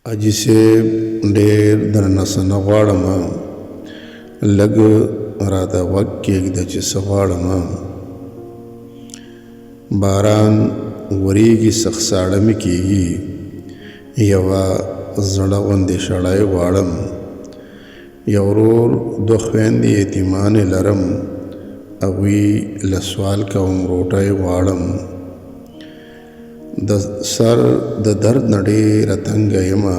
حاجي صاحب ډېر درنه څه نه غواړم، لږ راته غوږ کېږده چې څه غواړم. باران ورېږي سخت ساړه مې کېږي، یوه زړه غوندې شړی غواړم. یو ورور دوه خویندې یتیمانې لرم، هغوی له سوال کوم روټۍ غواړم. د سر د درد نه ډېره تنګه یمه،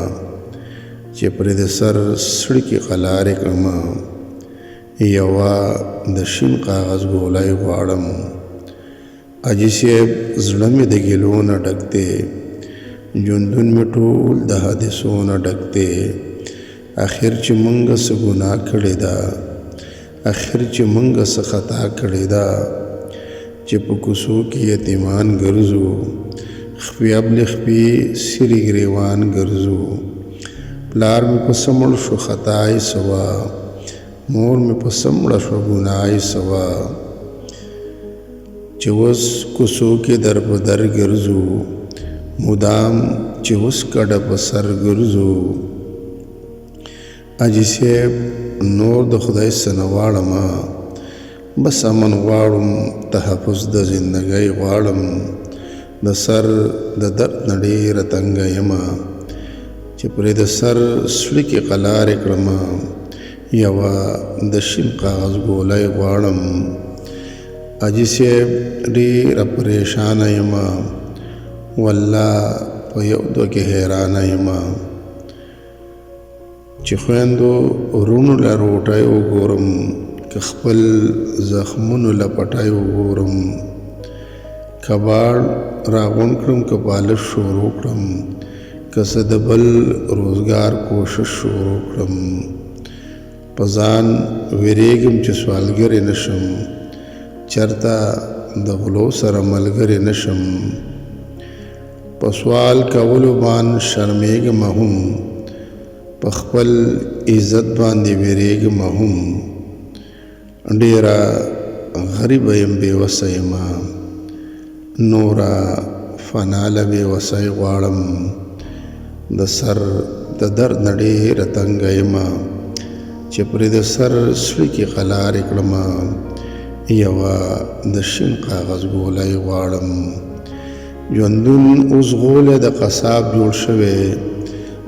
چې پرې د سر سړکې قلارې کړمه. یوه د شین کاغذ ګولۍ غواړم. حاجي صاحب زړه مې د ګیلو نه ډک دی، ژوندون مې ټول د حادثو نه ډک دی. اخر چې مونږه څه ګناه کړې ده، اخر چې مونږه څه خطا کړې ده، چې په کوڅو کې یتیمان ګرځو، خپې ابلې خپې سرې ګریوان ګرځو. پلار مې پسه مړ شو خطا یې څه وه، مور مې پسه مړه شوه ګناه یې څه وه. چې اوس کوڅو کې در په در ګرځو، مدام چې اوس کډه په سر ګرځو. حاجي صاحب نور د خدای څه نه غواړم، بس امن غواړم، تحفظ د زندګۍ غواړم. د سر د درد نه ډېره تنګه یمه، چې پرې د سر سړکې قلارې کړمه. یوه د شین کاغذ ګولۍ غواړم. حاجي صاحب ډېره پریشانه یمه، والله په یو دوه کې حیرانه یمه. چې خویندو وروڼو له روټۍ وګورم، که خپل زخمونو له پټۍ وګورم. کباړ راغونډ کړم، که پالش شروع کړم، که څه د بل روزګار کوشش شروع کړم. په ځان ویرېږم چې سوالګرې نشم، چرته د غلو سره ملګرې نشم. په سوال کولو باندې شرمېږم هم، په خپل عزت باندې ویرېږم هم. ډېره غریبه یم، بېوسه یم، نوره فنا له بېوسۍ غواړم. د سر د درد نه ډېره تنګه یمه، چې پرې د سر سړکې قلارې کړمه. یوه د شین کاغذ ګولۍ غواړم. ژوندون اوس غولی د قصاب جوړ شوی،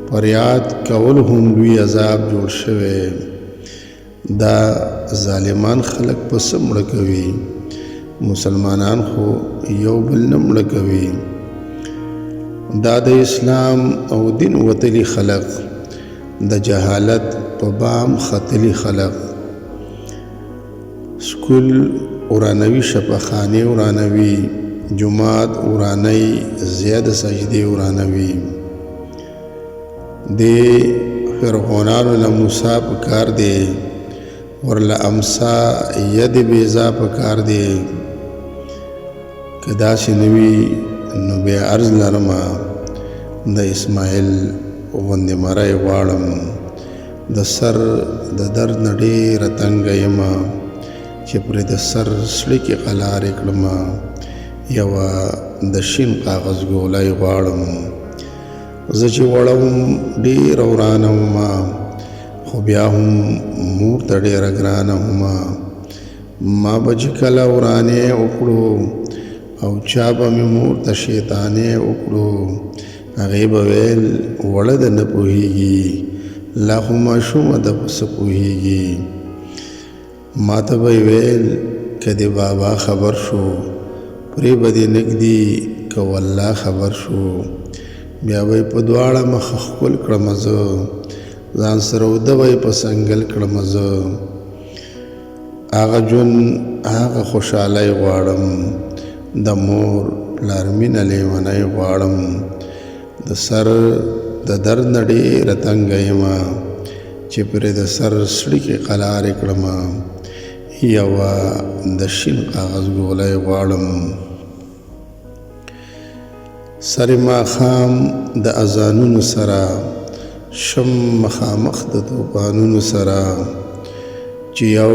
فریاد کول هم لوی عذاب جوړ شوی. دا ظالمان خلک په څه مړه کوي، مسلمانان خو یو بل نه مړه کوي. دا د اسلام او دین وتلي خلق، د جهالت په بام ختلي خلق. سکول ورانوي، شفاخانې ورانوي، جماعت ورانوي، زیاده سجدې ورانوي. د فرعونانو له موسی په کار دی، ورله امسا ید بیضا په کار دی. که داسې نه وي نو بیا عرض لرمه، د اسماعیل غوندې مری غواړم. د سر د درد نه ډېره تنګه یمه، چې پرې د سر سړکې قلارې کړمه. یوه د شین کاغذ ګولۍ غواړم. زه چې وړم ډېره ورانه ومه، خو بیا هم مور ته ډېره ګرانه ومه. ما به چې کله ورانې وکړو، او چا به مې مور ته شیطانې وکړو، هغې به ویل وړه ده نه پوهېږي، لا خو ماشومه ده په څه پوهېږي. ما ته به یې ویل که دې بابا خبر شو، پرې به دې نږدي، که والله خبر شو. بیا به یې په دواړه مخه ښکل کړمه زه، ځان سره اوده به یې په سنګل کړمه زه. هغه ژوند هغه خوشحالۍ غواړم، د مور پلار مینه لیونۍ غواړم. د سر د درد نه ډېره تنګه یمه، چې پرې د سر سړکې قلارې کړمه. یوه د شین کاغذ ګولۍ غواړم. سر ماښام د اذانونو سره، شم مخامخ د طوفانونو سره. چې یو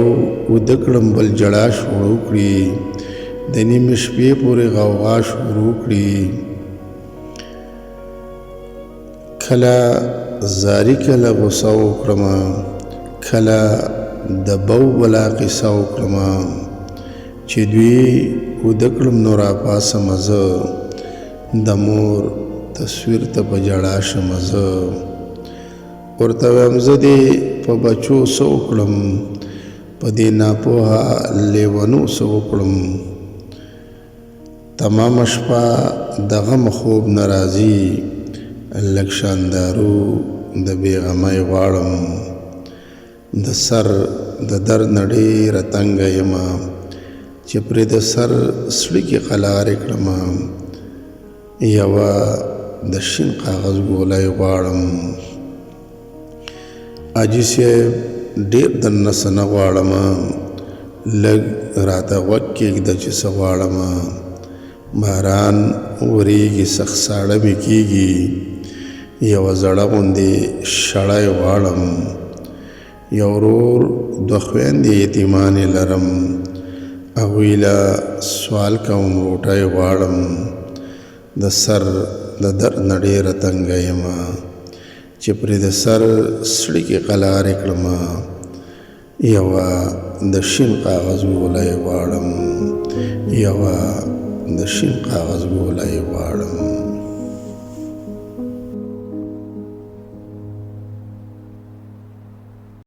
وده کړم بل جړا شروع کړي، د نیمې شپې پورې غوغا شروع کړي. کله زاری کله غصه وکړمه کله د بو بلا قصه وکړمه چې دوی وده کړم نو راپاسم زه د مور تصویر ته په ژړا شم زه ورته وایم زه دې په بچو څه وکړم په دې ناپوهه لیونو څه وکړم تمامه شپه د غم خوب نه راځي لږ شاندارو د بېغمۍ غواړم د سر د درد نه ډېره تنګه یمه چې پرې د سر سړکې قلارې کړمه یوه د شین کاغذ ګولۍ غواړم حاجي صاحب ډېر درنه څه نه غواړم لږ راته غوږ کېږده چې څه غواړم باران ورېږي سخت ساړه مې کېږي یوه زړه غوندې شړی غواړم یو ورور دوه خویندې یتیمانې لرم هغوی له سوال کوم روټۍ غواړم د سر د درد نه ډېره تنګه یمه چې پرې د سر سړکې قلارې کړمه یوه د شین کاغذ ګولۍ غواړم یوه د شین کاغذ ګولۍ غواړم